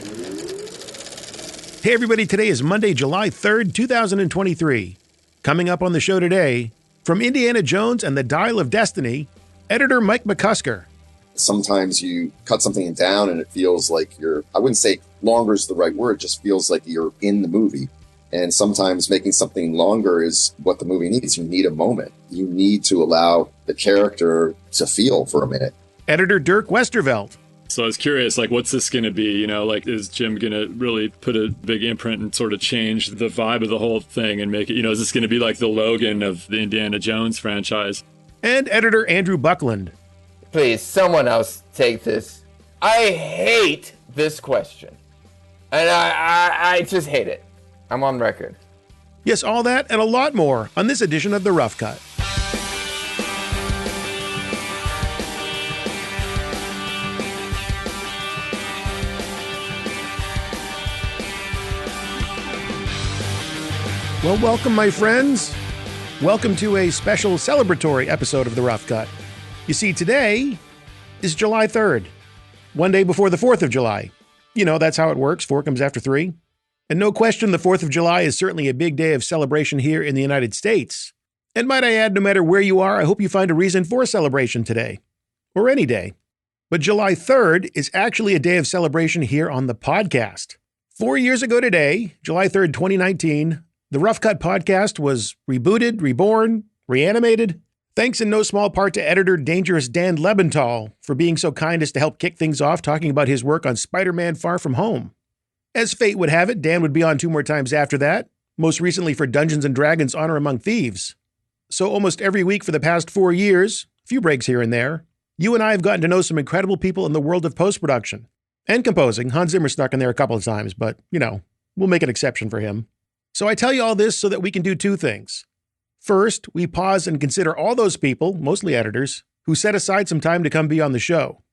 Hey everybody, today is Monday, July 3rd, 2023. Coming up on the show today, from Indiana Jones and the Dial of Destiny, editor Mike McCusker. Sometimes you cut something down and it feels like I wouldn't say longer is the right word, it just feels like you're in the movie. And sometimes making something longer is what the movie needs. You need a moment. You need to allow the character to feel for a minute. Editor Dirk Westervelt. So I was curious, what's this going to be? Is Jim going to really put a big imprint and sort of change the vibe of the whole thing and make it, is this going to be like the Logan of the Indiana Jones franchise? And editor Andrew Buckland. Please, someone else take this. I hate this question. And I just hate it. I'm on record. Yes, all that and a lot more on this edition of The Rough Cut. Well, welcome, my friends. Welcome to a special celebratory episode of The Rough Cut. You see, today is July 3rd, one day before the 4th of July. That's how it works. 4 comes after 3. And no question, the 4th of July is certainly a big day of celebration here in the United States. And might I add, no matter where you are, I hope you find a reason for celebration today. Or any day. But July 3rd is actually a day of celebration here on the podcast. 4 years ago today, July 3rd, 2019, the Rough Cut podcast was rebooted, reborn, reanimated, thanks in no small part to editor Dangerous Dan Lebenthal for being so kind as to help kick things off talking about his work on Spider-Man Far From Home. As fate would have it, Dan would be on 2 more times after that, most recently for Dungeons & Dragons Honor Among Thieves. So almost every week for the past 4 years, a few breaks here and there, you and I have gotten to know some incredible people in the world of post-production. And composing. Hans Zimmer snuck in there a couple of times, but, we'll make an exception for him. So I tell you all this so that we can do 2 things. First, we pause and consider all those people, mostly editors, who set aside some time to come be on the show.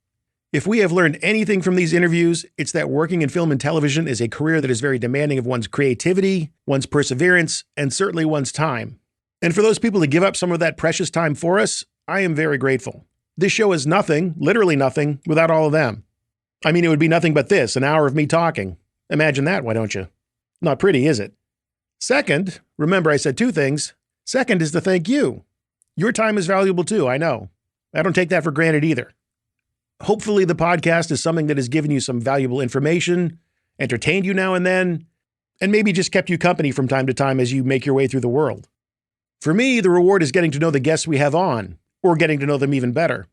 If we have learned anything from these interviews, it's that working in film and television is a career that is very demanding of one's creativity, one's perseverance, and certainly one's time. And for those people to give up some of that precious time for us, I am very grateful. This show is nothing, literally nothing, without all of them. I mean, it would be nothing but this, an hour of me talking. Imagine that, why don't you? Not pretty, is it? Second, remember I said 2 things. Second is to thank you. Your time is valuable too, I know. I don't take that for granted either. Hopefully the podcast is something that has given you some valuable information, entertained you now and then, and maybe just kept you company from time to time as you make your way through the world. For me, the reward is getting to know the guests we have on, or getting to know them even better.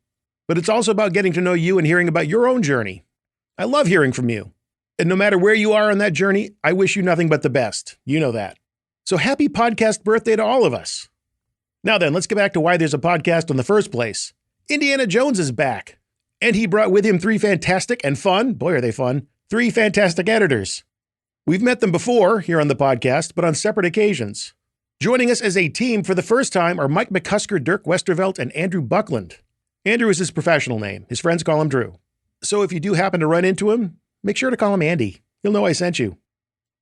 But it's also about getting to know you and hearing about your own journey. I love hearing from you. And no matter where you are on that journey, I wish you nothing but the best. You know that. So happy podcast birthday to all of us. Now then, let's get back to why there's a podcast in the first place. Indiana Jones is back. And he brought with him 3 fantastic and fun, boy are they fun, 3 fantastic editors. We've met them before here on the podcast, but on separate occasions. Joining us as a team for the first time are Mike McCusker, Dirk Westervelt, and Andrew Buckland. Andrew is his professional name. His friends call him Drew. So if you do happen to run into him, make sure to call him Andy. He'll know I sent you.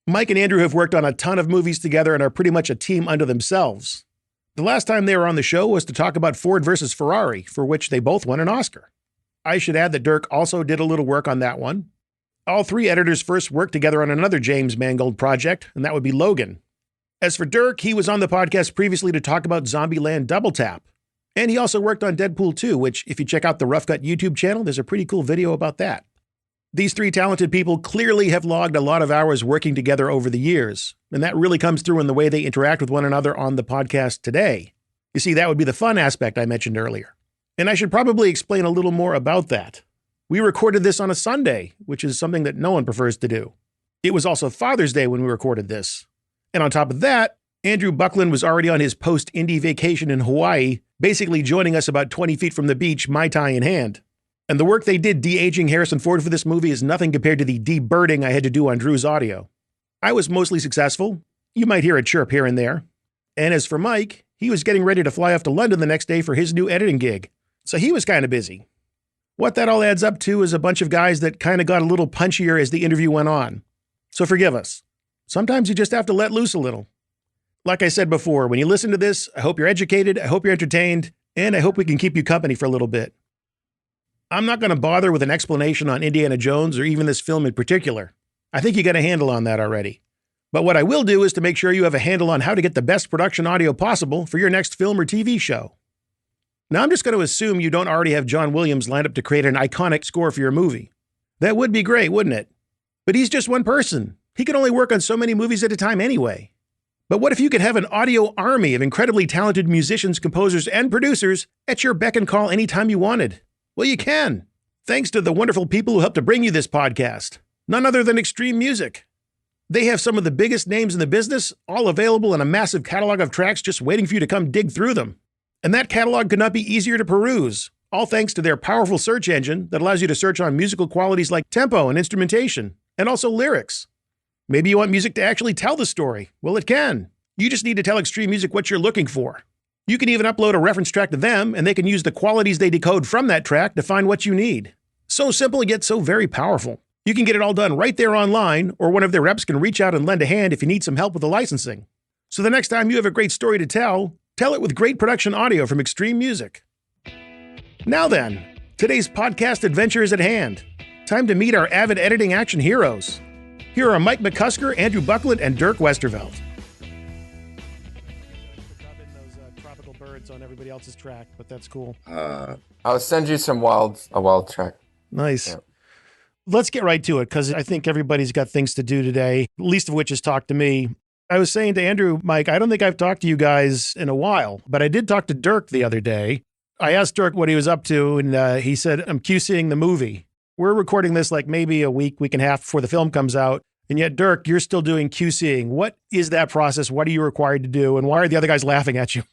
Mike and Andrew have worked on a ton of movies together and are pretty much a team unto themselves. The last time they were on the show was to talk about Ford versus Ferrari, for which they both won an Oscar. I should add that Dirk also did a little work on that one. All 3 editors first worked together on another James Mangold project, and that would be Logan. As for Dirk, he was on the podcast previously to talk about Zombieland Double Tap. And he also worked on Deadpool 2, which, if you check out the Rough Cut YouTube channel, there's a pretty cool video about that. These 3 talented people clearly have logged a lot of hours working together over the years, and that really comes through in the way they interact with one another on the podcast today. You see, that would be the fun aspect I mentioned earlier. And I should probably explain a little more about that. We recorded this on a Sunday, which is something that no one prefers to do. It was also Father's Day when we recorded this. And on top of that, Andrew Buckland was already on his post-Indy vacation in Hawaii, basically joining us about 20 feet from the beach, Mai Tai in hand. And the work they did de-aging Harrison Ford for this movie is nothing compared to the de-birding I had to do on Drew's audio. I was mostly successful. You might hear a chirp here and there. And as for Mike, he was getting ready to fly off to London the next day for his new editing gig. So he was kind of busy. What that all adds up to is a bunch of guys that kind of got a little punchier as the interview went on. So forgive us. Sometimes you just have to let loose a little. Like I said before, when you listen to this, I hope you're educated, I hope you're entertained, and I hope we can keep you company for a little bit. I'm not going to bother with an explanation on Indiana Jones or even this film in particular. I think you got a handle on that already. But what I will do is to make sure you have a handle on how to get the best production audio possible for your next film or TV show. Now, I'm just going to assume you don't already have John Williams lined up to create an iconic score for your movie. That would be great, wouldn't it? But he's just one person. He can only work on so many movies at a time anyway. But what if you could have an audio army of incredibly talented musicians, composers, and producers at your beck and call anytime you wanted? Well, you can, thanks to the wonderful people who helped to bring you this podcast. None other than Extreme Music. They have some of the biggest names in the business, all available in a massive catalog of tracks just waiting for you to come dig through them. And that catalog could not be easier to peruse, all thanks to their powerful search engine that allows you to search on musical qualities like tempo and instrumentation, and also lyrics. Maybe you want music to actually tell the story. Well, it can. You just need to tell Extreme Music what you're looking for. You can even upload a reference track to them, and they can use the qualities they decode from that track to find what you need. So simple, yet so very powerful. You can get it all done right there online, or one of their reps can reach out and lend a hand if you need some help with the licensing. So the next time you have a great story to tell it with great production audio from Extreme Music. Now then, today's podcast adventure is at hand. Time to meet our avid editing action heroes. Here are Mike McCusker, Andrew Buckland, and Dirk Westervelt. Those tropical birds on everybody else's track, but that's cool. I'll send you a wild track. Nice. Yeah. Let's get right to it, because I think everybody's got things to do today, least of which is talk to me. I was saying to Andrew, Mike, I don't think I've talked to you guys in a while, but I did talk to Dirk the other day. I asked Dirk what he was up to, and he said, I'm QCing the movie. We're recording this like maybe a week and a half before the film comes out. And yet, Dirk, you're still doing QCing. What is that process? What are you required to do? And why are the other guys laughing at you?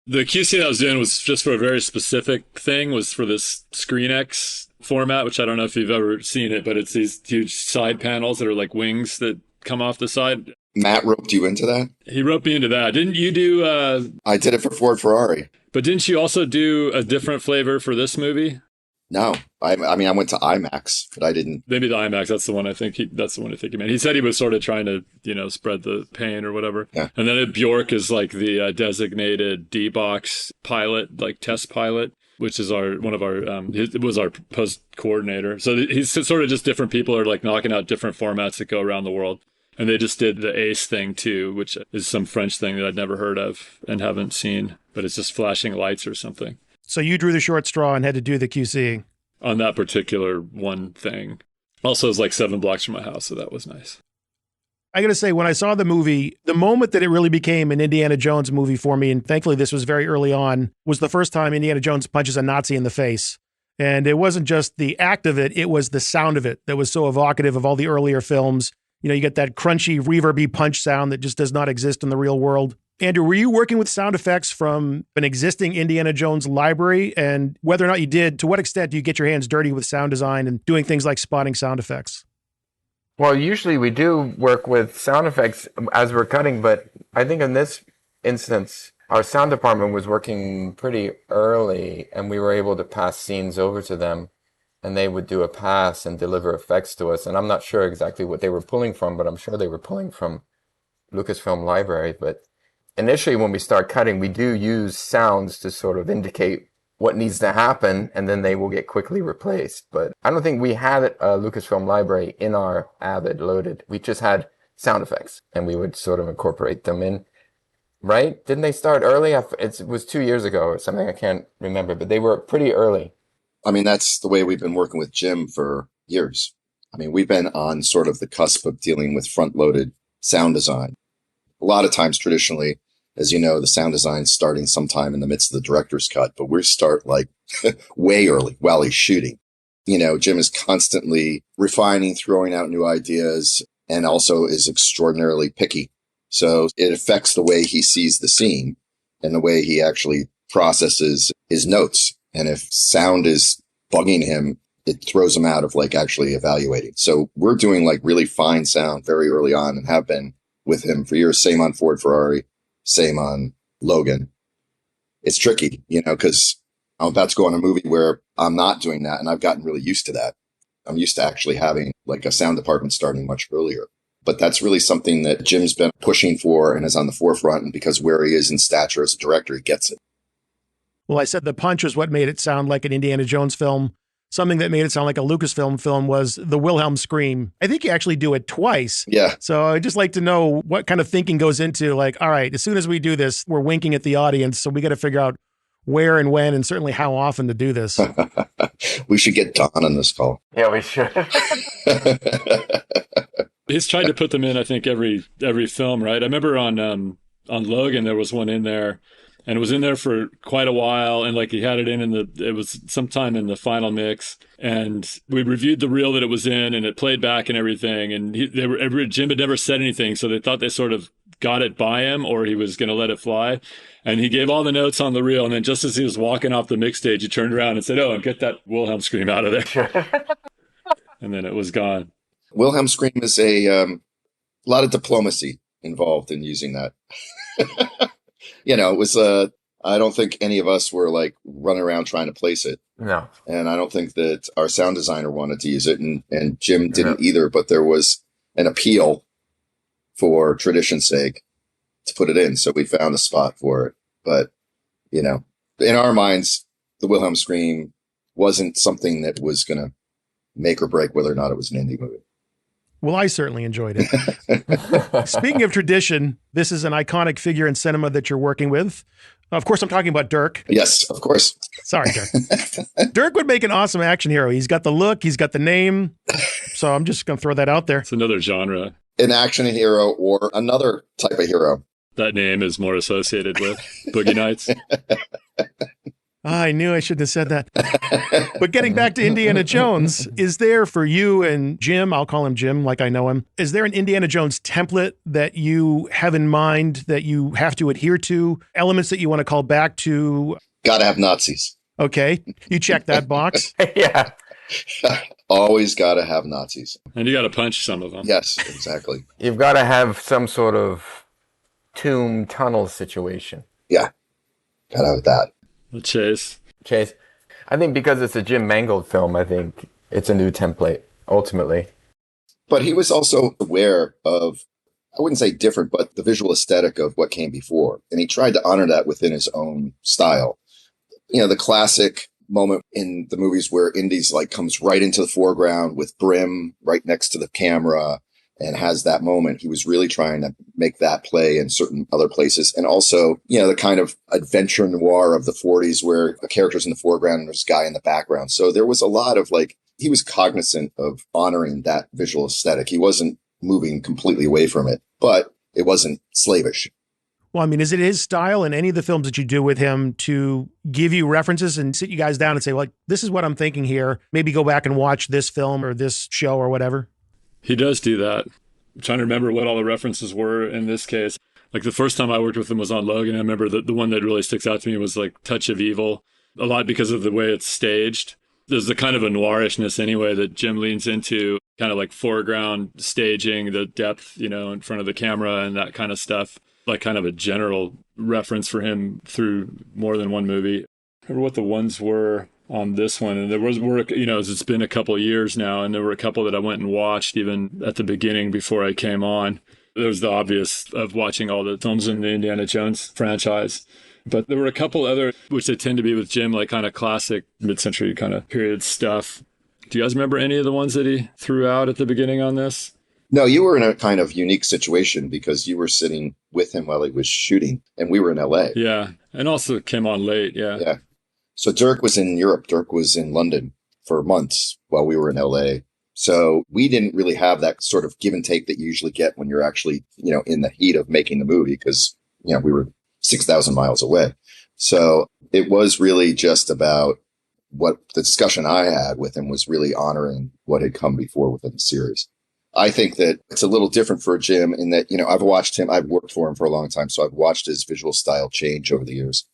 The QC I was doing was just for a very specific thing, was for this ScreenX format, which I don't know if you've ever seen it, but it's these huge side panels that are like wings that come off the side. Matt roped you into that? He roped me into that. Didn't you do... I did it for Ford Ferrari. But didn't you also do a different flavor for this movie? No. I mean, I went to IMAX, but I didn't. Maybe the IMAX, that's the one I think he meant. He said he was sort of trying to, spread the pain or whatever. Yeah. And then Bjork is like the designated D-Box pilot, like test pilot, which is was our post coordinator. So he's sort of just different people are like knocking out different formats that go around the world. And they just did the ACE thing too, which is some French thing that I'd never heard of and haven't seen, but it's just flashing lights or something. So you drew the short straw and had to do the QCing. On that particular one thing. Also, it was like 7 blocks from my house, so that was nice. I got to say, when I saw the movie, the moment that it really became an Indiana Jones movie for me, and thankfully this was very early on, was the first time Indiana Jones punches a Nazi in the face. And it wasn't just the act of it, it was the sound of it that was so evocative of all the earlier films. You get that crunchy, reverby punch sound that just does not exist in the real world. Andrew, were you working with sound effects from an existing Indiana Jones library? And whether or not you did, to what extent do you get your hands dirty with sound design and doing things like spotting sound effects? Well, usually we do work with sound effects as we're cutting, but I think in this instance, our sound department was working pretty early, and we were able to pass scenes over to them, and they would do a pass and deliver effects to us. And I'm not sure exactly what they were pulling from, but I'm sure they were pulling from Lucasfilm Library. But initially, when we start cutting, we do use sounds to sort of indicate what needs to happen, and then they will get quickly replaced. But I don't think we had a Lucasfilm Library in our Avid loaded. We just had sound effects, and we would sort of incorporate them in. Right? Didn't they start early? It was 2 years ago or something. I can't remember, but they were pretty early. I mean, that's the way we've been working with Jim for years. I mean, we've been on sort of the cusp of dealing with front-loaded sound design. A lot of times, traditionally, as you know, the sound design's starting sometime in the midst of the director's cut, but we start like way early while he's shooting. Jim is constantly refining, throwing out new ideas, and also is extraordinarily picky. So it affects the way he sees the scene and the way he actually processes his notes. And if sound is bugging him, it throws him out of like actually evaluating. So we're doing like really fine sound very early on and have been with him for years. Same on Ford Ferrari, same on Logan. It's tricky, because I'm about to go on a movie where I'm not doing that. And I've gotten really used to that. I'm used to actually having like a sound department starting much earlier. But that's really something that Jim's been pushing for and is on the forefront. And because where he is in stature as a director, he gets it. Well, I said the punch was what made it sound like an Indiana Jones film. something that made it sound like a Lucasfilm film was the Wilhelm scream. I think you actually do it twice. Yeah. So I'd just like to know what kind of thinking goes into like, all right, as soon as we do this, we're winking at the audience. So we got to figure out where and when and certainly how often to do this. We should get Don on this call. Yeah, we should. He's tried to put them in, I think, every film, right? I remember on Logan, there was one in there. And it was in there for quite a while, and like he had it it was sometime in the final mix, and we reviewed the reel that it was in, and it played back and everything, and Jim had never said anything, so they thought they sort of got it by him, or he was going to let it fly, and he gave all the notes on the reel, and then just as he was walking off the mix stage, he turned around and said, "Oh, and get that Wilhelm scream out of there," and then it was gone. Wilhelm scream is a lot of diplomacy involved in using that. You know, it was, I don't think any of us were like running around trying to place it. No. And I don't think that our sound designer wanted to use it, and Jim didn't either, but there was an appeal for tradition's sake to put it in. So we found a spot for it. But, you know, in our minds, the Wilhelm scream wasn't something that was going to make or break whether or not it was an indie movie. Well, I certainly enjoyed it. Speaking of tradition, this is an iconic figure in cinema that you're working with. Of course, I'm talking about Dirk. Yes, of course. Sorry, Dirk. Dirk would make an awesome action hero. He's got the look, he's got the name. So I'm just going to throw that out there. It's another genre. An action hero or another type of hero. That name is more associated with Boogie Nights. I knew I shouldn't have said that. But getting back to Indiana Jones, is there for you and Jim, I'll call him Jim like I know him, is there an Indiana Jones template that you have in mind that you have to adhere to? Elements that you want to call back to? Gotta have Nazis. Okay. You check that box. Yeah. Always gotta have Nazis. And you got to punch some of them. Yes, exactly. You've got to have some sort of tomb tunnel situation. Yeah. Gotta have that. The chase. I think because it's a Jim Mangold film, I think it's a new template, ultimately. But he was also aware of, I wouldn't say different, but the visual aesthetic of what came before. And he tried to honor that within his own style. You know, the classic moment in the movies where Indy's like comes right into the foreground with Brim right next to the camera and has that moment. He was really trying to make that play in certain other places. And also, you know, the kind of adventure noir of the 40s where a character's in the foreground and there's a guy in the background. So there was a lot of like, he was cognizant of honoring that visual aesthetic. He wasn't moving completely away from it, but it wasn't slavish. Well, I mean, is it his style in any of the films that you do with him to give you references and sit you guys down and say, like, this is what I'm thinking here. Maybe go back and watch this film or this show or whatever? He does do that. I'm trying to remember what all the references were in this case. Like the first time I worked with him was on Logan. I remember the one that really sticks out to me was like Touch of Evil, a lot because of the way it's staged. There's the kind of a noirishness anyway that Jim leans into, kind of like foreground staging, the depth, you know, in front of the camera and that kind of stuff. Like kind of a general reference for him through more than one movie. I remember what the ones were on this one, and there were, you know, it's been a couple of years now, and there were a couple that I went and watched even at the beginning before I came on. There was the obvious of watching all the films in the Indiana Jones franchise, but there were a couple other which they tend to be with Jim, like kind of classic mid-century kind of period stuff. Do you guys remember any of the ones that he threw out at the beginning on this? No, you were in a kind of unique situation because you were sitting with him while he was shooting, and we were in LA. Yeah, and also came on late. Yeah. So Dirk was in Europe. Dirk was in London for months while we were in LA. So we didn't really have that sort of give and take that you usually get when you're actually, you know, in the heat of making the movie because, you know, we were 6,000 miles away. So it was really just about what the discussion I had with him was really honoring what had come before within the series. I think that it's a little different for Jim in that, you know, I've watched him, I've worked for him for a long time. So I've watched his visual style change over the years.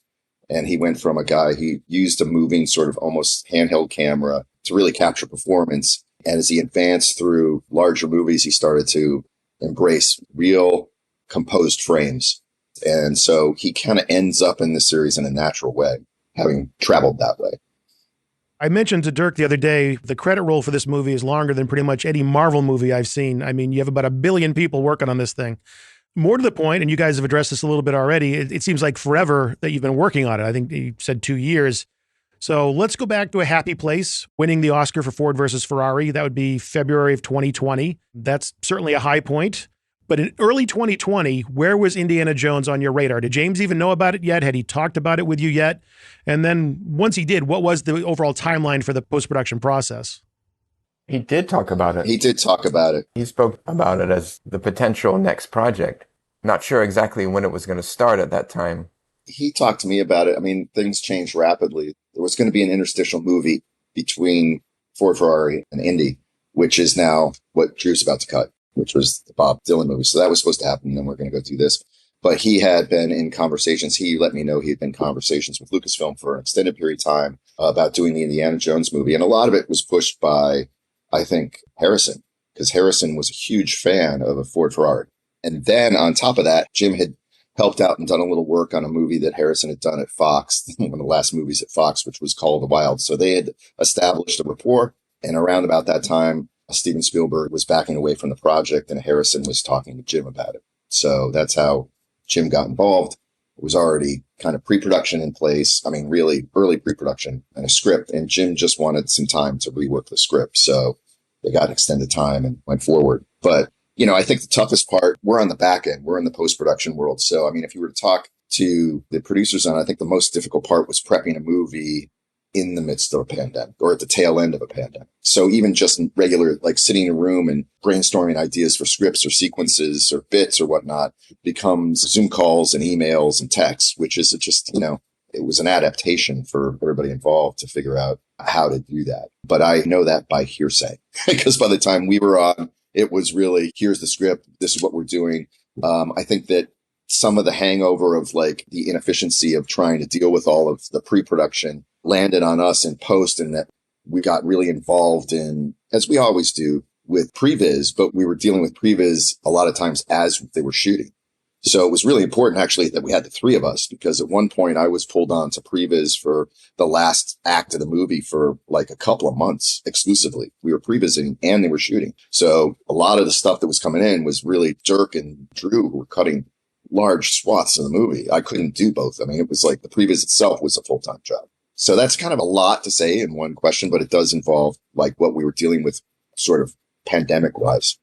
And he went from a guy, he used a moving sort of almost handheld camera to really capture performance. And as he advanced through larger movies, he started to embrace real composed frames. And so he kind of ends up in the series in a natural way, having traveled that way. I mentioned to Dirk the other day, the credit roll for this movie is longer than pretty much any Marvel movie I've seen. I mean, you have about 1 billion people working on this thing. More to the point, and you guys have addressed this a little bit already, it seems like forever that you've been working on it. I think you said 2 years. So let's go back to a happy place, winning the Oscar for Ford versus Ferrari. That would be February of 2020. That's certainly a high point. But in early 2020, where was Indiana Jones on your radar? Did James even know about it yet? Had he talked about it with you yet? And then once he did, what was the overall timeline for the post-production process? He did talk about it. He did talk about it. He spoke about it as the potential next project. Not sure exactly when it was going to start at that time. He talked to me about it. I mean, things changed rapidly. There was going to be an interstitial movie between Ford Ferrari and Indy, which is now what Drew's about to cut, which was the Bob Dylan movie. So that was supposed to happen, and then we're going to go do this. But he had been in conversations. He let me know he had been in conversations with Lucasfilm for an extended period of time about doing the Indiana Jones movie. And a lot of it was pushed by, I think, Harrison, because Harrison was a huge fan of a Ford Ferrari. And then on top of that, Jim had helped out and done a little work on a movie that Harrison had done at Fox, one of the last movies at Fox, which was Call of the Wild. So they had established a rapport. And around about that time, Steven Spielberg was backing away from the project and Harrison was talking to Jim about it. So that's how Jim got involved. It was already kind of pre-production in place. I mean, really early pre-production and a script. And Jim just wanted some time to rework the script. So they got extended time and went forward. But I think the toughest part, we're on the back end. We're in the post-production world. So, I mean, if you were to talk to the producers on it, I think the most difficult part was prepping a movie in the midst of a pandemic or at the tail end of a pandemic. So even just in regular, like sitting in a room and brainstorming ideas for scripts or sequences or bits or whatnot becomes Zoom calls and emails and texts, which is just, it was an adaptation for everybody involved to figure out how to do that. But I know that by hearsay because by the time we were on, it was really, here's the script. This is what we're doing. I think that some of the hangover of like the inefficiency of trying to deal with all of the pre-production landed on us in post, and that we got really involved in, as we always do, with previs, but we were dealing with previs a lot of times as they were shooting. So it was really important actually that we had the three of us, because at one point I was pulled on to previs for the last act of the movie for like a couple of months exclusively. We were prevising and they were shooting. So a lot of the stuff that was coming in was really Dirk and Drew who were cutting large swaths of the movie. I couldn't do both. I mean, it was like the previs itself was a full-time job. So that's kind of a lot to say in one question, but it does involve like what we were dealing with sort of pandemic wise.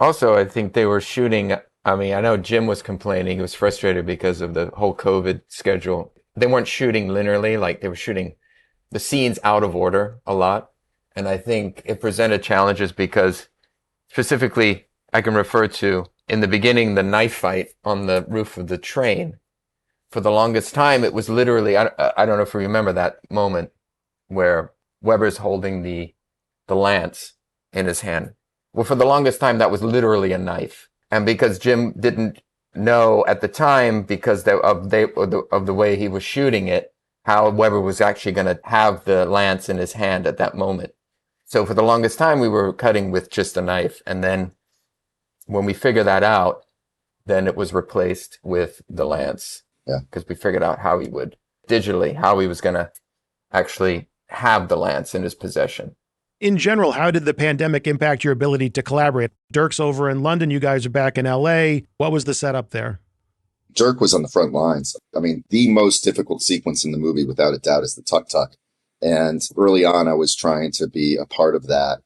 Also, I think they were shooting. I mean, I know Jim was complaining. He was frustrated because of the whole COVID schedule. They weren't shooting linearly, like they were shooting the scenes out of order a lot. And I think it presented challenges because specifically I can refer to in the beginning, the knife fight on the roof of the train. For the longest time, it was literally, I don't know if you remember that moment where Weber's holding the lance in his hand. Well, for the longest time, that was literally a knife. And because Jim didn't know at the time, because of the way he was shooting it, how Weber was actually going to have the lance in his hand at that moment. So for the longest time, we were cutting with just a knife. And then when we figured that out, then it was replaced with the lance. Yeah. Because we figured out how he would digitally, how he was going to actually have the lance in his possession. In general, how did the pandemic impact your ability to collaborate? Dirk's over in London. You guys are back in LA. What was the setup there? Dirk was on the front lines. I mean, the most difficult sequence in the movie, without a doubt, is the tuk-tuk. And early on, I was trying to be a part of that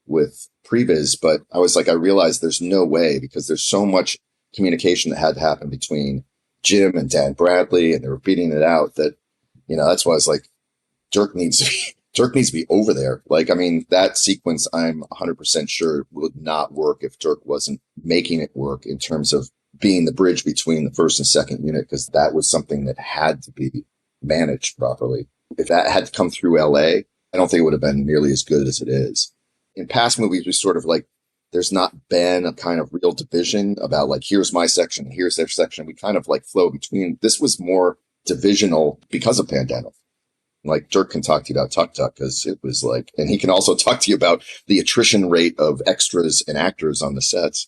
with previs, but I was like, I realized there's no way, because there's so much communication that had to happen between Jim and Dan Bradley, and they were beating it out that, that's why I was like, Dirk needs to be over there. Like, I mean, that sequence, I'm 100% sure would not work if Dirk wasn't making it work in terms of being the bridge between the first and second unit, because that was something that had to be managed properly. If that had to come through LA, I don't think it would have been nearly as good as it is. In past movies, we sort of like, there's not been a kind of real division about like, here's my section, here's their section. We kind of like flow between. This was more divisional because of pandemic. Like Dirk can talk to you about tuk-tuk because it was like, and he can also talk to you about the attrition rate of extras and actors on the sets.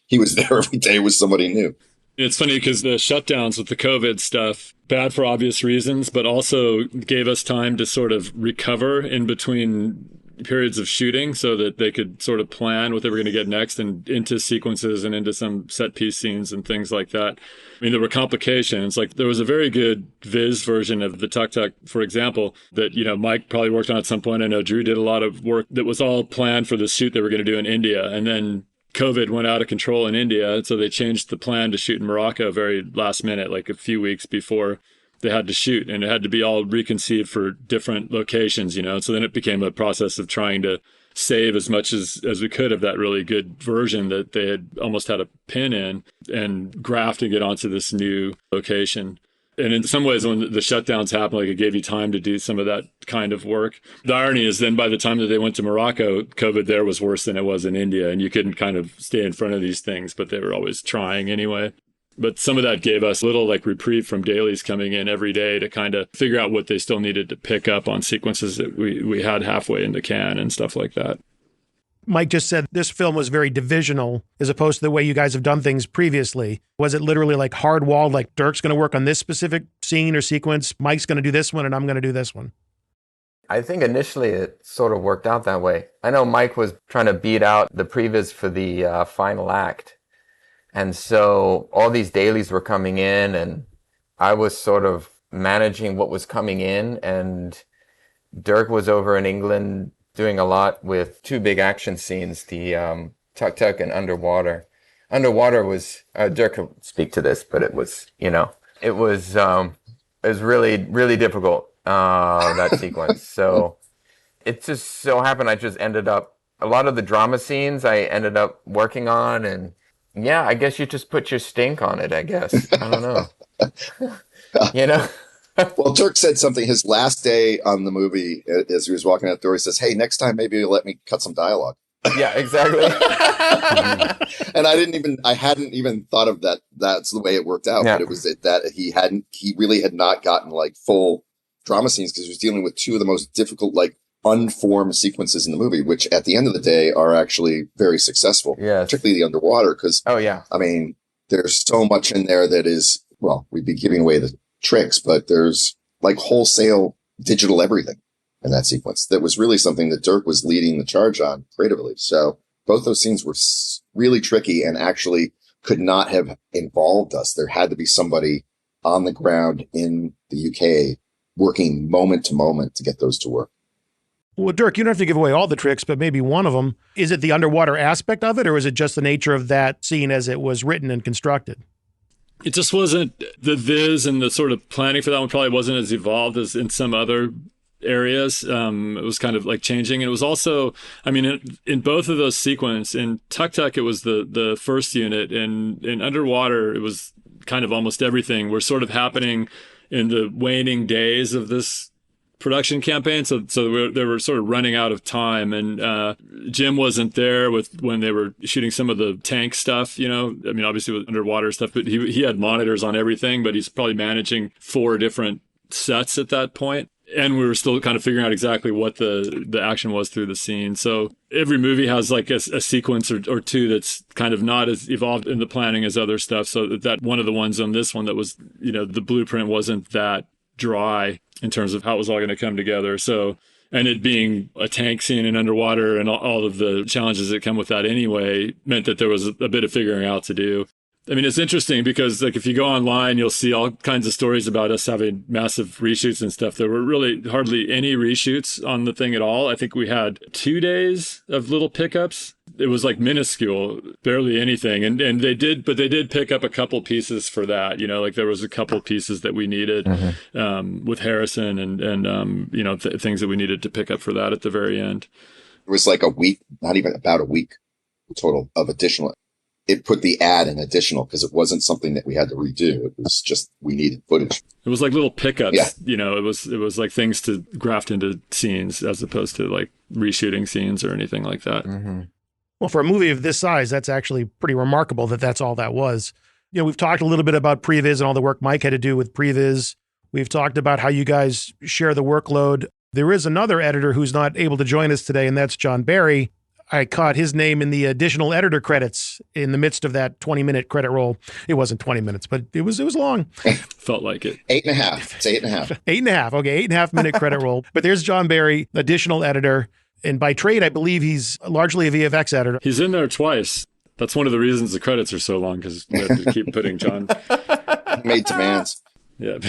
He was there every day with somebody new. It's funny because the shutdowns with the COVID stuff, bad for obvious reasons, but also gave us time to sort of recover in between periods of shooting so that they could sort of plan what they were going to get next and into sequences and into some set piece scenes and things like that. I mean, there were complications. Like there was a very good Viz version of the Tuk Tuk, for example, that, Mike probably worked on at some point. I know Drew did a lot of work that was all planned for the shoot they were going to do in India. And then COVID went out of control in India. So they changed the plan to shoot in Morocco very last minute, like a few weeks before they had to shoot, and it had to be all reconceived for different locations, So then it became a process of trying to save as much as we could of that really good version that they had almost had a pin in and grafting it onto this new location. And in some ways, when the shutdowns happened, like it gave you time to do some of that kind of work. The irony is then by the time that they went to Morocco, COVID there was worse than it was in India, and you couldn't kind of stay in front of these things, but they were always trying anyway. But some of that gave us a little like reprieve from dailies coming in every day to kind of figure out what they still needed to pick up on sequences that we had halfway in the can and stuff like that. Mike just said this film was very divisional as opposed to the way you guys have done things previously. Was it literally like hard-walled, like Dirk's going to work on this specific scene or sequence, Mike's going to do this one, and I'm going to do this one? I think initially it sort of worked out that way. I know Mike was trying to beat out the previs for the final act. And so all these dailies were coming in, and I was sort of managing what was coming in. And Dirk was over in England doing a lot with two big action scenes, the Tuk Tuk and Underwater. Underwater was, Dirk could speak to this, but it was, it was really, really difficult, that sequence. So it just so happened I just ended up, a lot of the drama scenes I ended up working on, and yeah, I guess you just put your stink on it, I guess. I don't know. Well, Dirk said something his last day on the movie as he was walking out the door. He says, "Hey, next time maybe you'll let me cut some dialogue." Yeah, exactly. And I hadn't even thought of that. That's the way it worked out. Yeah. But it was that he really had not gotten like full drama scenes because he was dealing with two of the most difficult, like unformed sequences in the movie, which at the end of the day are actually very successful. Yes. Particularly the underwater. Because, I mean, there's so much in there that is, well, we'd be giving away the tricks, but there's like wholesale digital everything in that sequence. That was really something that Dirk was leading the charge on creatively. So both those scenes were really tricky and actually could not have involved us. There had to be somebody on the ground in the UK working moment to moment to get those to work. Well, Dirk, you don't have to give away all the tricks, but maybe one of them. Is it the underwater aspect of it, or is it just the nature of that scene as it was written and constructed? It just wasn't, the viz and the sort of planning for that one probably wasn't as evolved as in some other areas. It was kind of like changing. And it was also, I mean, in both of those sequences, in Tuk Tuk, it was the first unit. And in Underwater, it was kind of almost everything. Were sort of happening in the waning days of this production campaign. So they were sort of running out of time, and Jim wasn't there when they were shooting some of the tank stuff, I mean, obviously with underwater stuff, but he had monitors on everything, but he's probably managing 4 different sets at that point. And we were still kind of figuring out exactly what the action was through the scene. So every movie has like a sequence or two that's kind of not as evolved in the planning as other stuff. So that one of the ones on this one that was, the blueprint wasn't that dry in terms of how it was all going to come together. So, and it being a tank scene in Underwater and all of the challenges that come with that anyway meant that there was a bit of figuring out to do. I mean, it's interesting because like if you go online, you'll see all kinds of stories about us having massive reshoots and stuff. There were really hardly any reshoots on the thing at all. I think we had 2 days of little pickups. It was like minuscule, barely anything. And they did pick up a couple pieces for that. Like there was a couple pieces that we needed with Harrison and things that we needed to pick up for that at the very end. It was like a week, not even about a week total of additional. It put the ad in additional because it wasn't something that we had to redo. It was just, we needed footage. It was like little pickups, yeah. It was like things to graft into scenes as opposed to like reshooting scenes or anything like that. Mm-hmm. Well, for a movie of this size, that's actually pretty remarkable that that's all that was. We've talked a little bit about previs and all the work Mike had to do with previs. We've talked about how you guys share the workload. There is another editor who's not able to join us today, and that's John Barry. I caught his name in the additional editor credits in the midst of that 20-minute credit roll. It wasn't 20 minutes, but it was long. Felt like it. 8.5. It's 8.5. 8.5. Okay, 8.5 minute credit roll. But there's John Barry, additional editor. And by trade, I believe he's largely a VFX editor. He's in there twice. That's one of the reasons the credits are so long, because we have to keep putting John. Made demands. Yeah,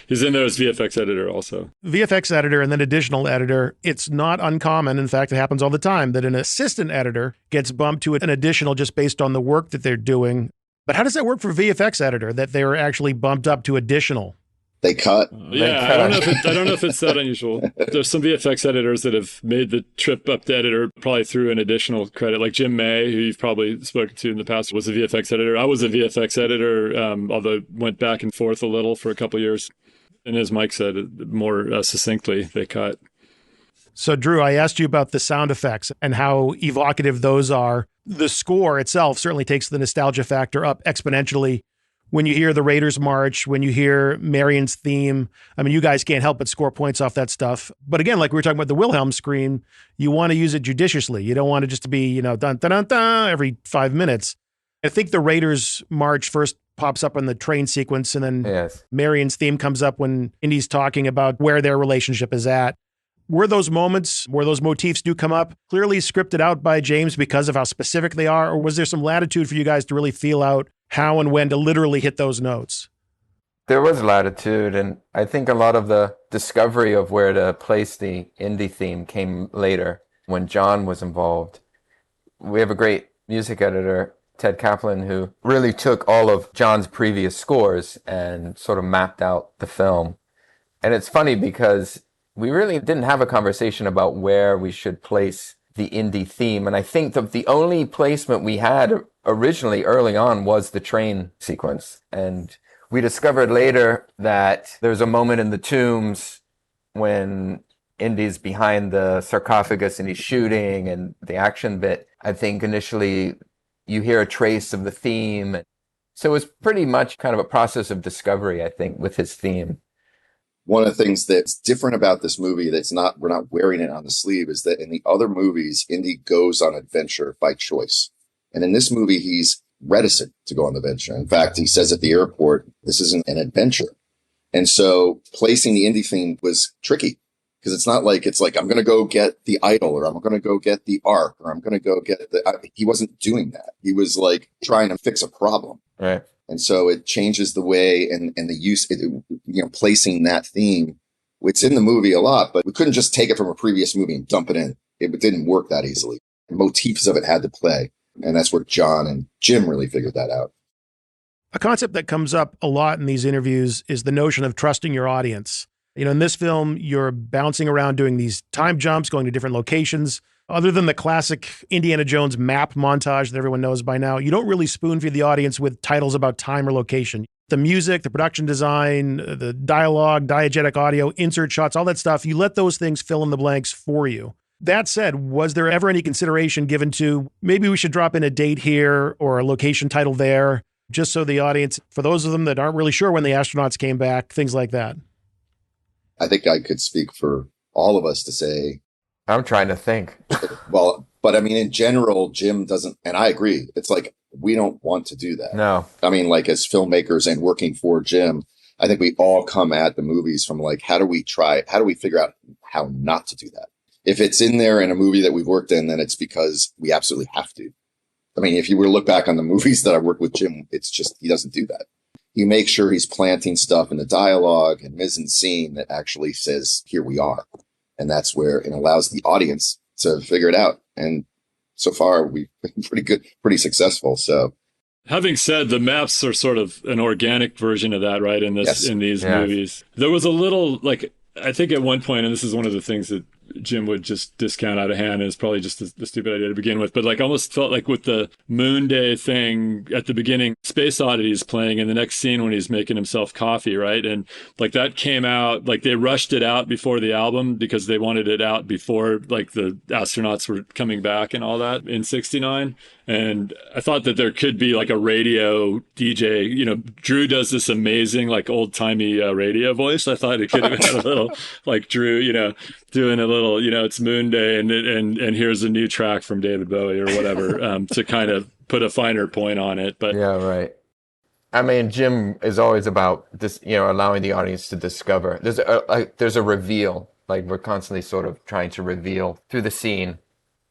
he's in there as VFX editor also. VFX editor and then additional editor. It's not uncommon. In fact, it happens all the time that an assistant editor gets bumped to an additional just based on the work that they're doing. But how does that work for VFX editor, that they're actually bumped up to additional? They cut. I don't know if it's that unusual. There's some VFX editors that have made the trip up to editor probably through an additional credit, like Jim May, who you've probably spoken to in the past, was a VFX editor. I was a VFX editor, although went back and forth a little for a couple of years. And as Mike said, more succinctly, they cut. So, Drew, I asked you about the sound effects and how evocative those are. The score itself certainly takes the nostalgia factor up exponentially. When you hear the Raiders March, when you hear Marion's theme, I mean, you guys can't help but score points off that stuff. But again, like we were talking about the Wilhelm scream, you want to use it judiciously. You don't want it just to be, dun, dun, dun, dun, every 5 minutes. I think the Raiders March first pops up in the train sequence, and then Marion's theme comes up when Indy's talking about where their relationship is at. Were those moments where those motifs do come up clearly scripted out by James because of how specific they are, or was there some latitude for you guys to really feel out how and when to literally hit those notes? There was latitude, and I think a lot of the discovery of where to place the Indy theme came later when John was involved. We have a great music editor, Ted Kaplan, who really took all of John's previous scores and sort of mapped out the film. And it's funny because we really didn't have a conversation about where we should place the Indy theme. And I think that the only placement we had originally early on was the train sequence. And we discovered later that there's a moment in the tombs when Indy's behind the sarcophagus and he's shooting and the action bit. I think initially you hear a trace of the theme. So it was pretty much kind of a process of discovery, I think, with his theme. One of the things that's different about this movie we're not wearing it on the sleeve is that in the other movies, Indy goes on adventure by choice. And in this movie, he's reticent to go on the adventure. In fact, he says at the airport, this isn't an adventure. And so placing the Indy theme was tricky because it's like, I'm going to go get the idol, or I'm going to go get the ark, or I'm going to go get he wasn't doing that. He was like trying to fix a problem. Right. And so it changes the way and the use, placing that theme. It's in the movie a lot, but we couldn't just take it from a previous movie and dump it in. It didn't work that easily. Motifs of it had to play. And that's where John and Jim really figured that out. A concept that comes up a lot in these interviews is the notion of trusting your audience. In this film, you're bouncing around doing these time jumps, going to different locations. Other than the classic Indiana Jones map montage that everyone knows by now, you don't really spoon feed the audience with titles about time or location. The music, the production design, the dialogue, diegetic audio, insert shots, all that stuff, you let those things fill in the blanks for you. That said, was there ever any consideration given to maybe we should drop in a date here or a location title there, just so the audience, for those of them that aren't really sure when the astronauts came back, things like that? I think I could speak for all of us to say, I'm trying to think. Well, but I mean, in general, Jim doesn't, and I agree. It's like, we don't want to do that. No. I mean, like as filmmakers and working for Jim, I think we all come at the movies from like, how do we figure out how not to do that? If it's in there in a movie that we've worked in, then it's because we absolutely have to. I mean, if you were to look back on the movies that I worked with Jim, it's just, he doesn't do that. He makes sure he's planting stuff in the dialogue and mise-en-scene that actually says, here we are. And that's where it allows the audience to figure it out. And so far, we've been pretty good, pretty successful. So, having said, the maps are sort of an organic version of that, right? In these movies, there was a little I think at one point, and this is one of the things that Jim would just discount out of hand, and it's probably just the stupid idea to begin with, but almost felt like with the Moon Day thing at the beginning, Space Oddity is playing in the next scene when he's making himself coffee, right? And that came out, they rushed it out before the album because they wanted it out before the astronauts were coming back and all that in '69. And I thought that there could be a radio DJ, Drew does this amazing, old timey radio voice. I thought it could have had a little Drew, doing a little, it's Moon Day and here's a new track from David Bowie or whatever, to kind of put a finer point on it. But yeah, right. I mean, Jim is always about this, allowing the audience to discover. There's a reveal Like we're constantly sort of trying to reveal through the scene,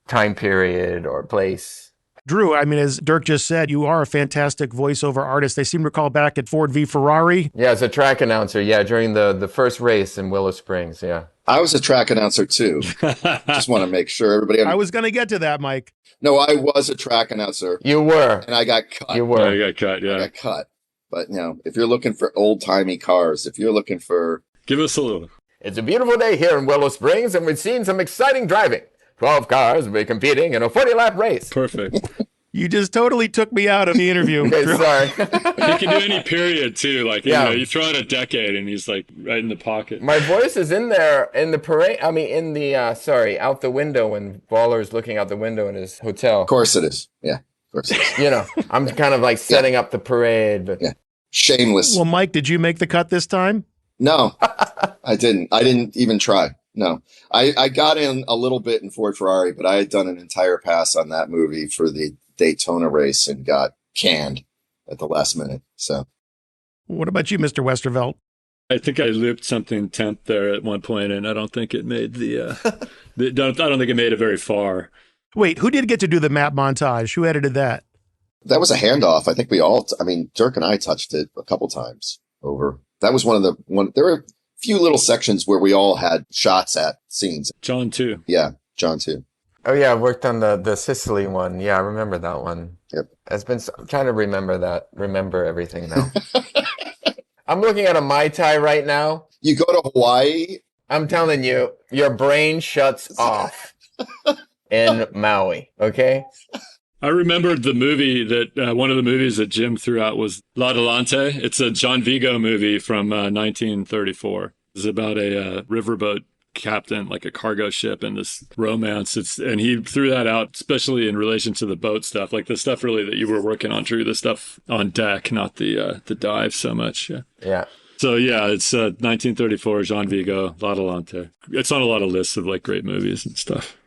time period or place. Drew, I mean, as Dirk just said, you are a fantastic voiceover artist. I seem to recall back at Ford V Ferrari. Yeah, as a track announcer. Yeah, during the first race in Willow Springs. Yeah. I was a track announcer too. Just want to make sure everybody. I was going to get to that, Mike. No, I was a track announcer. You were. And I got cut. You were. Yeah, you got cut, yeah. I got cut. But, if you're looking for old-timey cars, if you're looking for... Give us a little. It's a beautiful day here in Willow Springs, and we've seen some exciting driving. 12 cars will be competing in a 40-lap race. Perfect. You just totally took me out of the interview. Okay, sorry. He can do any period, too. Like, you throw out a decade, and he's, like, right in the pocket. My voice is in there in the parade. I mean, in the, out the window when Baller's looking out the window in his hotel. Of course it is. Yeah, of course it is. I'm kind of like setting up the parade. But... Yeah, shameless. Well, Mike, did you make the cut this time? No, I didn't. I didn't even try. No, I got in a little bit in Ford Ferrari, but I had done an entire pass on that movie for the Daytona race and got canned at the last minute. So, what about you, Mr. Westervelt? I think I looped something 10th there at one point, and I don't think it made I don't think it made it very far. Wait, who did get to do the map montage? Who edited that? That was a handoff. I think we all, Dirk and I touched it a couple times over. That was there were a few little sections where we all had shots at scenes. John too. Yeah, John too. Oh yeah, I worked on the Sicily one. Yeah, I remember that one. Yep. I'm trying to remember everything now. I'm looking at a Mai Tai right now. You go to Hawaii? I'm telling you, your brain shuts off in Maui, okay? I remembered the movie that one of the movies that Jim threw out was L'Atalante. It's a John Vigo movie from 1934. It's about a riverboat captain, like a cargo ship, and this romance. And he threw that out, especially in relation to the boat stuff, like the stuff really that you were working on, Drew, the stuff on deck, not the dive so much. Yeah. Yeah. So yeah, it's 1934, Jean Vigo, L'Atalante. It's on a lot of lists of like great movies and stuff.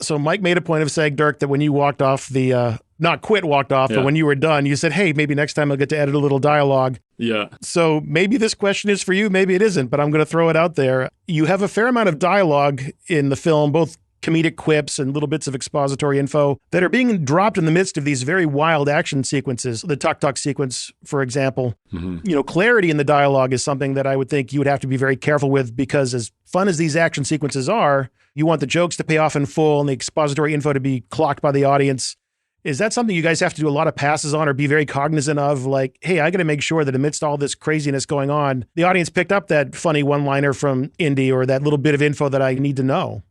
So Mike made a point of saying, Dirk, that when you walked off but when you were done, you said, hey, maybe next time I'll get to edit a little dialogue. Yeah. So maybe this question is for you, maybe it isn't, but I'm going to throw it out there. You have a fair amount of dialogue in the film, both comedic quips and little bits of expository info that are being dropped in the midst of these very wild action sequences. The tuk-tuk sequence, for example. Mm-hmm. Clarity in the dialogue is something that I would think you would have to be very careful with, because as fun as these action sequences are, you want the jokes to pay off in full and the expository info to be clocked by the audience. Is that something you guys have to do a lot of passes on or be very cognizant of? Like, hey, I got to make sure that amidst all this craziness going on, the audience picked up that funny one-liner from Indy or that little bit of info that I need to know.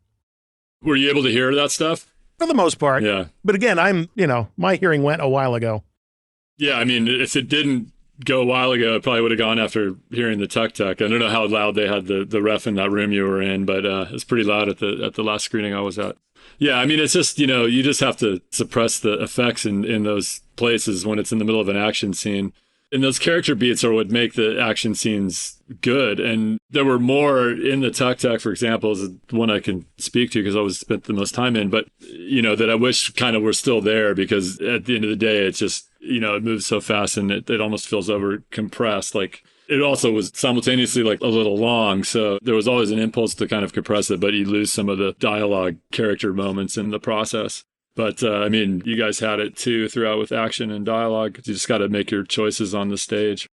Were you able to hear that stuff? For the most part. Yeah. But again, my hearing went a while ago. Yeah, I mean, if it didn't go a while ago, it probably would have gone after hearing the tuk-tuk. I don't know how loud they had the ref in that room you were in, but it's pretty loud at the last screening I was at. Yeah, I mean, it's just, you just have to suppress the effects in those places when it's in the middle of an action scene. And those character beats are what make the action scenes good. And there were more in the tuk-tuk, for example, is one I can speak to because I always spent the most time in, but, that I wish kind of were still there, because at the end of the day, it's just, it moves so fast and it almost feels over compressed. Like, it also was simultaneously like a little long. So there was always an impulse to kind of compress it, but you lose some of the dialogue character moments in the process. But, I mean, you guys had it too throughout with action and dialogue. You just got to make your choices on the stage.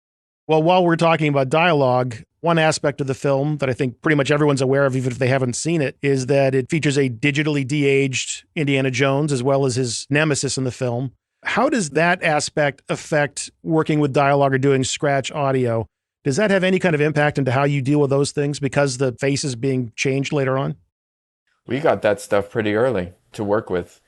Well, while we're talking about dialogue, one aspect of the film that I think pretty much everyone's aware of, even if they haven't seen it, is that it features a digitally de-aged Indiana Jones as well as his nemesis in the film. How does that aspect affect working with dialogue or doing scratch audio? Does that have any kind of impact into how you deal with those things because the face is being changed later on? We got that stuff pretty early to work with.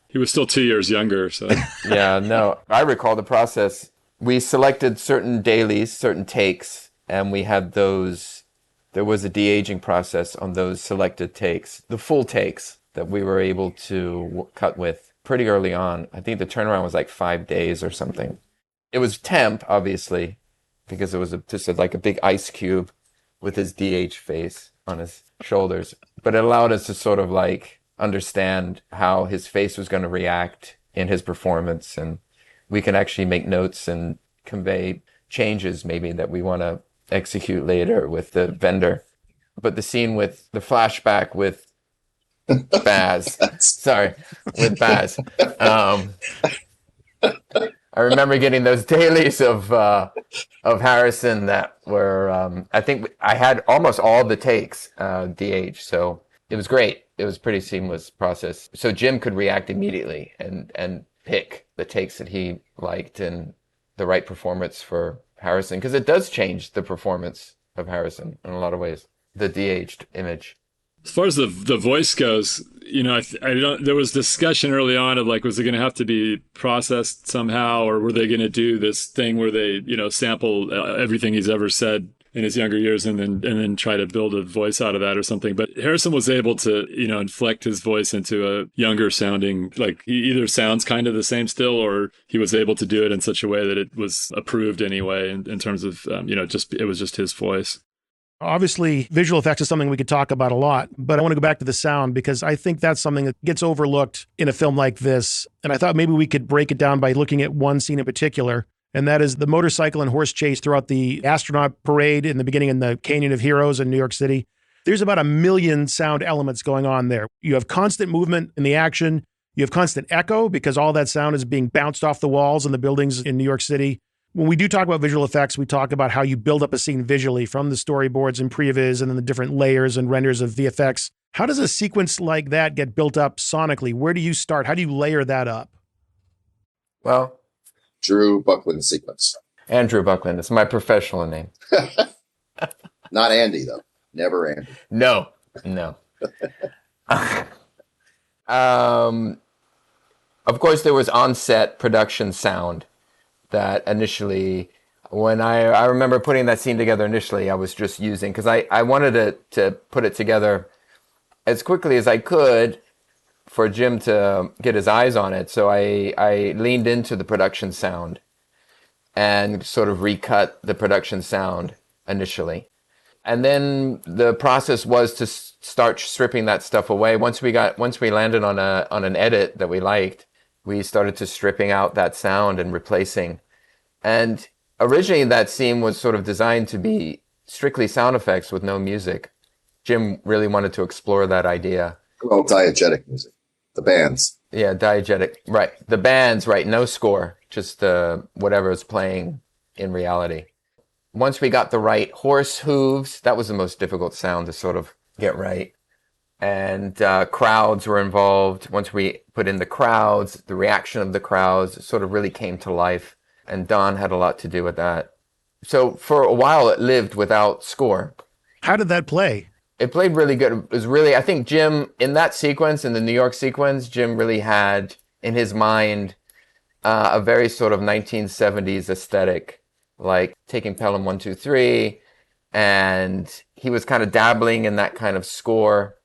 He was still 2 years younger, so. Yeah, no, I recall the process. We selected certain dailies, certain takes, and we had those. There was a de-aging process on those selected takes, the full takes that we were able to cut with pretty early on. I think the turnaround was like 5 days or something. It was temp, obviously, because it was just like a big ice cube with his de-aged face on his shoulders. But it allowed us to sort of like understand how his face was going to react in his performance, and we can actually make notes and convey changes maybe that we want to execute later with the vendor. but the scene with the flashback with Baz. Sorry, with Baz. I remember getting those dailies of Harrison that were, I think I had almost all the takes DH, so it was great. It was a pretty seamless process. So Jim could react immediately and pick the takes that he liked and the right performance for Harrison, because it does change the performance of Harrison in a lot of ways, the de-aged image. As far as the voice goes, I don't. There was discussion early on of like, was it going to have to be processed somehow, or were they going to do this thing where they, sample everything he's ever said in his younger years and then try to build a voice out of that or something? But Harrison was able to, inflect his voice into a younger sounding, like he either sounds kind of the same still, or he was able to do it in such a way that it was approved anyway in terms of, it was just his voice. Obviously, visual effects is something we could talk about a lot, but I want to go back to the sound because I think that's something that gets overlooked in a film like this. And I thought maybe we could break it down by looking at one scene in particular, and that is the motorcycle and horse chase throughout the astronaut parade in the beginning in the Canyon of Heroes in New York City. There's about 1 million sound elements going on there. You have constant movement in the action. You have constant echo because all that sound is being bounced off the walls and the buildings in New York City. When we do talk about visual effects, we talk about how you build up a scene visually from the storyboards and previs and then the different layers and renders of VFX. How does a sequence like that get built up sonically? Where do you start? How do you layer that up? Well, Drew Buckland sequence. Andrew Buckland. It's my professional name. Not Andy, though. Never Andy. No. Of course, there was on-set production sound that initially, when I remember putting that scene together initially, I was just using, because I wanted to put it together as quickly as I could for Jim to get his eyes on it. So I leaned into the production sound and sort of recut the production sound initially. And then the process was to start stripping that stuff away. Once we landed on an edit that we liked, we started to stripping out that sound and replacing. And originally that scene was sort of designed to be strictly sound effects with no music. Jim really wanted to explore that idea. Well, diegetic music. The bands. Yeah, diegetic. Right. The bands, right. No score. Just whatever is playing in reality. Once we got the right horse hooves, that was the most difficult sound to sort of get right. And crowds were involved. Once we put in the crowds, the reaction of the crowds sort of really came to life. And Don had a lot to do with that. So for a while, it lived without score. How did that play? It played really good. It was really, I think Jim, in that sequence, in the New York sequence, Jim really had in his mind a very sort of 1970s aesthetic, like taking Pelham 1, 2, 3. And he was kind of dabbling in that kind of score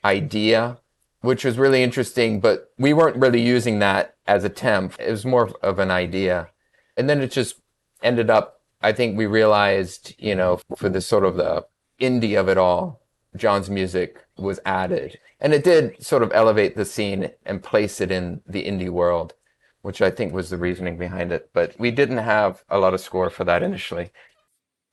idea, which was really interesting, but we weren't really using that as a temp. It was more of an idea. And then it just ended up, I think we realized, for the sort of the indie of it all, John's music was added. And it did sort of elevate the scene and place it in the indie world, which I think was the reasoning behind it. But we didn't have a lot of score for that initially.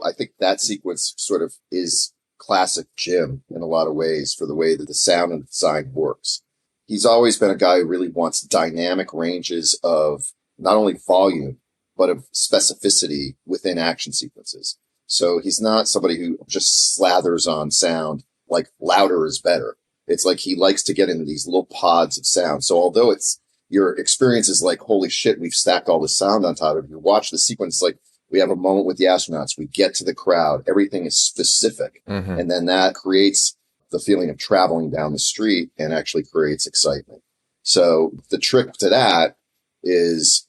I think that sequence sort of is classic Jim in a lot of ways for the way that the sound and design works. He's always been a guy who really wants dynamic ranges of not only volume, but of specificity within action sequences. So he's not somebody who just slathers on sound like louder is better. It's like he likes to get into these little pods of sound. So although it's your experience is like, holy shit, we've stacked all this sound on top of it. You watch the sequence like, we have a moment with the astronauts. We get to the crowd. Everything is specific. Mm-hmm. And then that creates the feeling of traveling down the street and actually creates excitement. So the trick to that is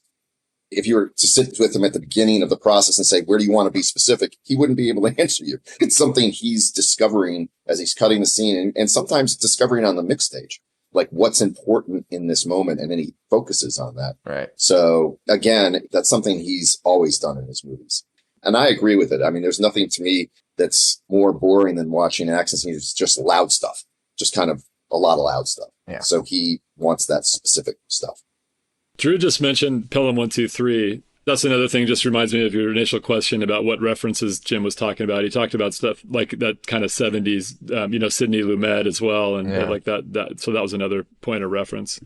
if you were to sit with him at the beginning of the process and say, where do you want to be specific? He wouldn't be able to answer you. It's something he's discovering as he's cutting the scene and sometimes discovering on the mix stage, like what's important in this moment. And then he focuses on that. Right. So again, that's something he's always done in his movies. And I agree with it. I mean, there's nothing to me that's more boring than watching action scenes. It's just loud stuff, just kind of a lot of loud stuff. Yeah. So he wants that specific stuff. Drew just mentioned Pelham 1, 2, 3. That's another thing. Just reminds me of your initial question about what references Jim was talking about. He talked about stuff like that kind of 70s, Sidney Lumet as well. And like that. So that was another point of reference.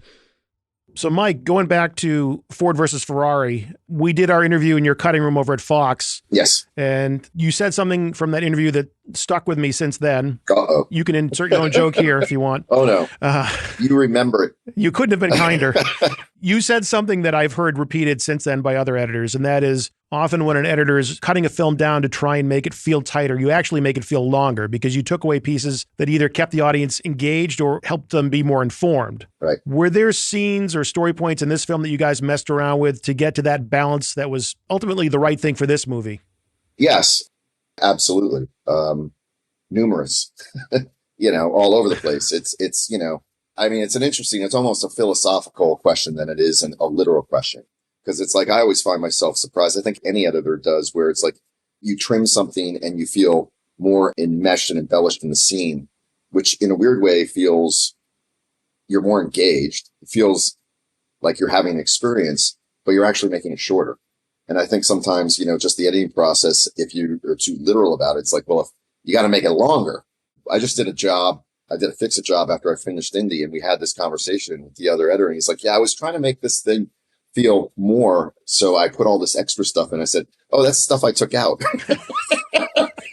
So, Mike, going back to Ford versus Ferrari, we did our interview in your cutting room over at Fox. Yes. And you said something from that interview that stuck with me since then. Uh-oh. You can insert your own joke here if you want. Oh, no. You remember it. You couldn't have been kinder. You said something that I've heard repeated since then by other editors, and that is often when an editor is cutting a film down to try and make it feel tighter, you actually make it feel longer because you took away pieces that either kept the audience engaged or helped them be more informed. Right. Were there scenes or story points in this film that you guys messed around with to get to that balance that was ultimately the right thing for this movie? Yes, absolutely. Numerous, all over the place. It's it's almost a philosophical question than it is a literal question. Because it's like, I always find myself surprised. I think any editor does, where it's like you trim something and you feel more enmeshed and embellished in the scene, which in a weird way feels you're more engaged. It feels like you're having an experience, but you're actually making it shorter. And I think sometimes, just the editing process, if you are too literal about it, it's like, well, if you got to make it longer. I just did a fix-it job after I finished Indy, and we had this conversation with the other editor, and he's like, yeah, I was trying to make this thing feel more. So I put all this extra stuff in. I said, oh, that's stuff I took out.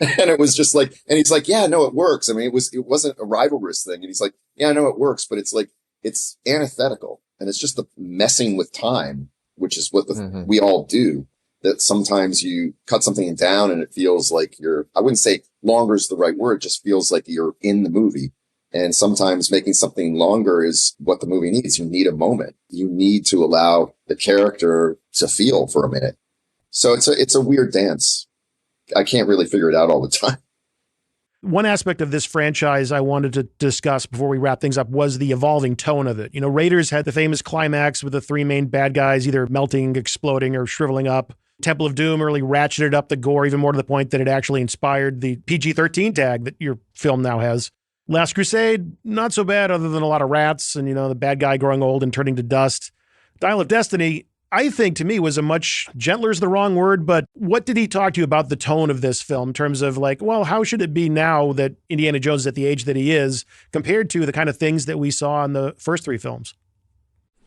And it was just like, and he's like, yeah, no, it works. I mean, it wasn't a rivalrous thing. And he's like, yeah, I know it works, but it's like, it's antithetical. And it's just the messing with time, which is what we all do, that sometimes you cut something down and it feels like I wouldn't say longer is the right word. It just feels like you're in the movie. And sometimes making something longer is what the movie needs. You need a moment. You need to allow the character to feel for a minute. So it's a weird dance. I can't really figure it out all the time. One aspect of this franchise I wanted to discuss before we wrap things up was the evolving tone of it. Raiders had the famous climax with the three main bad guys either melting, exploding, or shriveling up. Temple of Doom really ratcheted up the gore even more to the point that it actually inspired the PG-13 tag that your film now has. Last Crusade, not so bad other than a lot of rats and, the bad guy growing old and turning to dust. Dial of Destiny, I think to me was a much gentler is the wrong word, but what did he talk to you about the tone of this film in terms of like, well, how should it be now that Indiana Jones is at the age that he is compared to the kind of things that we saw in the first three films?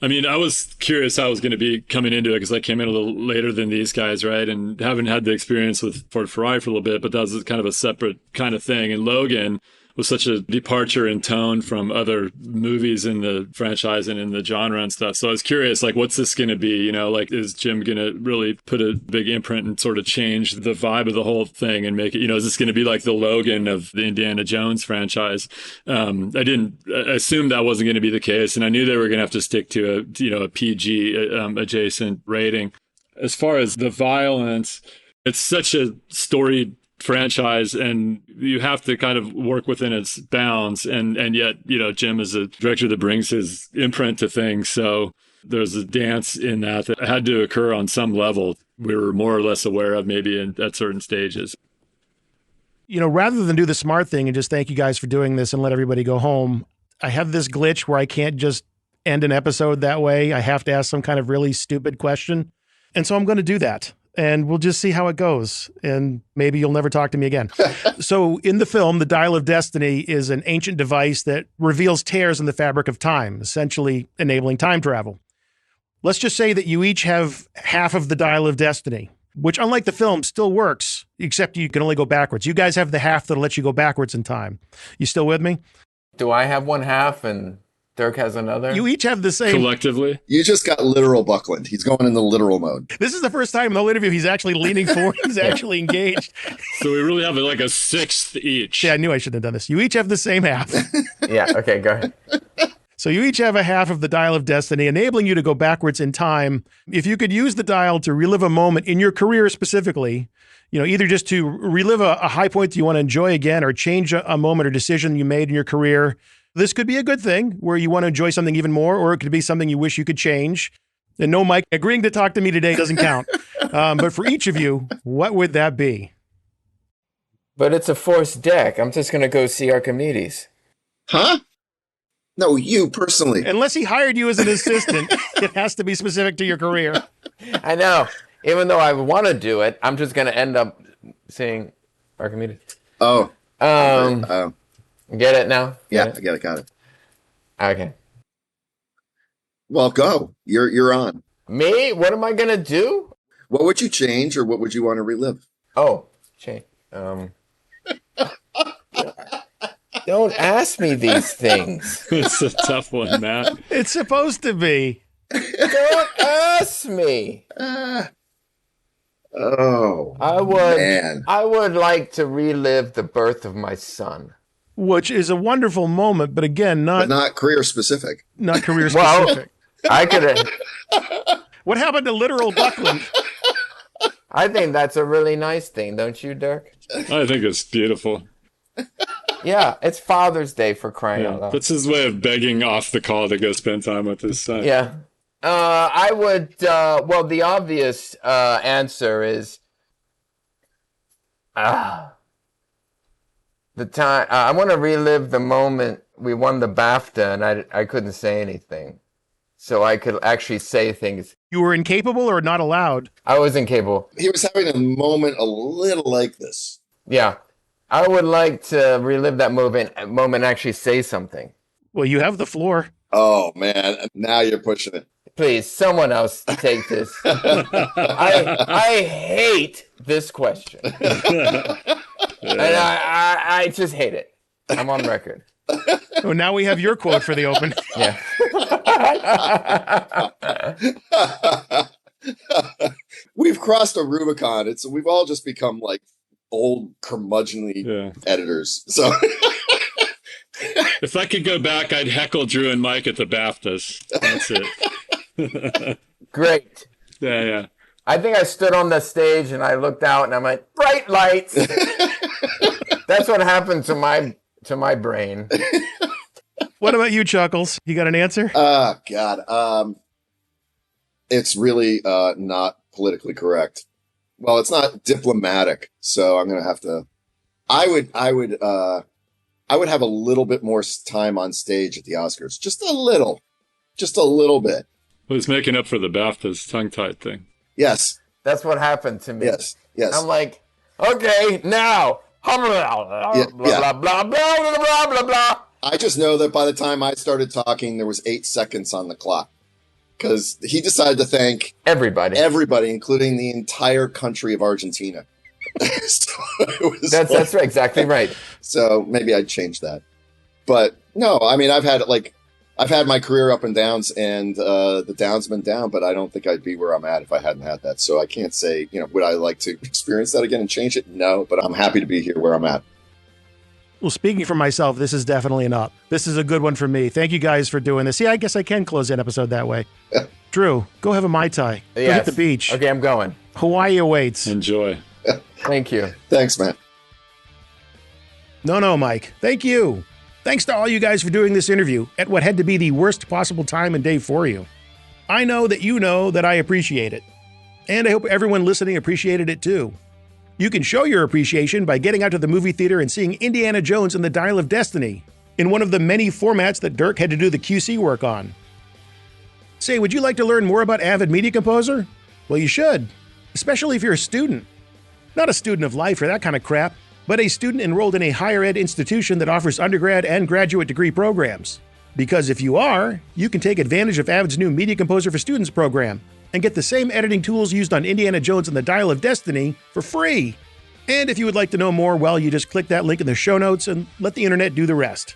I mean, I was curious how I was going to be coming into it because I came in a little later than these guys, right? And haven't had the experience with Ford Ferrari for a little bit, but that was kind of a separate kind of thing. And Logan was such a departure in tone from other movies in the franchise and in the genre and stuff. So I was curious, like, what's this going to be? Is Jim going to really put a big imprint and sort of change the vibe of the whole thing and make it, is this going to be like the Logan of the Indiana Jones franchise? I assumed that wasn't going to be the case. And I knew they were going to have to stick to a PG adjacent rating. As far as the violence, it's such a storied franchise and you have to kind of work within its bounds and yet Jim is a director that brings his imprint to things, so there's a dance in that had to occur on some level we were more or less aware of maybe at certain stages. Rather than do the smart thing and just thank you guys for doing this and let everybody go home, I have this glitch where I can't just end an episode that way. I have to ask some kind of really stupid question, and so I'm going to do that. And we'll just see how it goes. And maybe you'll never talk to me again. So in the film, the Dial of Destiny is an ancient device that reveals tears in the fabric of time, essentially enabling time travel. Let's just say that you each have half of the Dial of Destiny, which unlike the film still works, except you can only go backwards. You guys have the half that'll let you go backwards in time. You still with me? Do I have one half and Dirk has another? You each have the same. Collectively? You just got literal Buckland. He's going in the literal mode. This is the first time in the whole interview he's actually leaning forward. He's actually engaged. So we really have like a sixth each. Yeah, I knew I shouldn't have done this. You each have the same half. Yeah, okay, go ahead. So you each have a half of the Dial of Destiny, enabling you to go backwards in time. If you could use the dial to relive a moment in your career specifically, either just to relive a high point that you want to enjoy again or change a moment or decision you made in your career, this could be a good thing where you want to enjoy something even more, or it could be something you wish you could change. And no, Mike, agreeing to talk to me today doesn't count. But for each of you, what would that be? But it's a forced deck. I'm just going to go see Archimedes. Huh? No, you personally. Unless he hired you as an assistant, it has to be specific to your career. I know. even though I want to do it, I'm just going to end up saying Archimedes. Oh. Get it now? Yeah, I got it. Okay. Well, go. You're on. Me? What am I going to do? What would you change, or what would you want to relive? Oh, change. Don't ask me these things. It's a tough one, Matt. It's supposed to be. Don't ask me. Oh, man. I would like to relive the birth of my son. Which is a wonderful moment, but again, not career specific. Not career specific. Well, I could. What happened to literal Buckland? I think that's a really nice thing, don't you, Dirk? I think it's beautiful. Yeah, it's Father's Day, for crying out loud. That's his way of begging off the call to go spend time with his son. Yeah. I would, well, the obvious answer is the time. I want to relive the moment we won the BAFTA and I couldn't say anything. So I could actually say things. You were incapable or not allowed? I was incapable. He was having a moment a little like this. Yeah. I would like to relive that moment and actually say something. Well, you have the floor. Oh, man. Now you're pushing it. Please, someone else take this. I hate this question. And I just hate it. I'm on record. Well, now we have your quote for the open. Yeah. We've crossed a Rubicon. We've all just become like old curmudgeonly editors. So if I could go back, I'd heckle Drew and Mike at the BAFTAs. That's it. Great. Yeah. I think I stood on the stage and I looked out and I'm like, bright lights. That's what happened to my brain. What about you, Chuckles? You got an answer? God. It's really not politically correct. Well, it's not diplomatic, so I'm gonna have to. I would have a little bit more time on stage at the Oscars, just a little bit. Well, he's making up for the BAFTAs tongue-tied thing. Yes, that's what happened to me. Yes. I'm like, okay, now, blah blah blah blah blah blah blah. I just know that by the time I started talking, there was 8 seconds on the clock. Because he decided to thank everybody, including the entire country of Argentina. So that's right, exactly right. So maybe I'd change that. But no, I mean, I've had my career up and downs, and the downs have been down, but I don't think I'd be where I'm at if I hadn't had that. So I can't say, would I like to experience that again and change it? No, but I'm happy to be here where I'm at. Well, speaking for myself, this is definitely an up. This is a good one for me. Thank you guys for doing this. See, I guess I can close that episode that way. Drew, go have a Mai Tai. Go hit the beach. Okay, I'm going. Hawaii awaits. Enjoy. Thank you. Thanks, man. No, Mike. Thank you. Thanks to all you guys for doing this interview at what had to be the worst possible time and day for you. I know that I appreciate it. And I hope everyone listening appreciated it too. You can show your appreciation by getting out to the movie theater and seeing Indiana Jones and the Dial of Destiny in one of the many formats that Dirk had to do the QC work on. Say, would you like to learn more about Avid Media Composer? Well, you should, especially if you're a student. Not a student of life or that kind of crap, but a student enrolled in a higher ed institution that offers undergrad and graduate degree programs. Because if you are, you can take advantage of Avid's new Media Composer for Students program and get the same editing tools used on Indiana Jones and the Dial of Destiny for free. And if you would like to know more, well, you just click that link in the show notes and let the internet do the rest.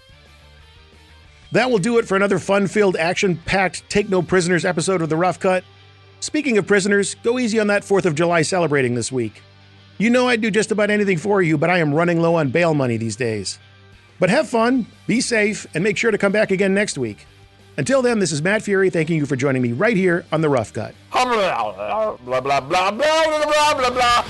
That will do it for another fun-filled, action-packed Take No Prisoners episode of The Rough Cut. Speaking of prisoners, go easy on that 4th of July celebrating this week. You know I'd do just about anything for you, but I am running low on bail money these days. But have fun, be safe, and make sure to come back again next week. Until then, this is Matt Fury thanking you for joining me right here on The Rough Cut. Blah blah blah blah blah blah blah blah blah.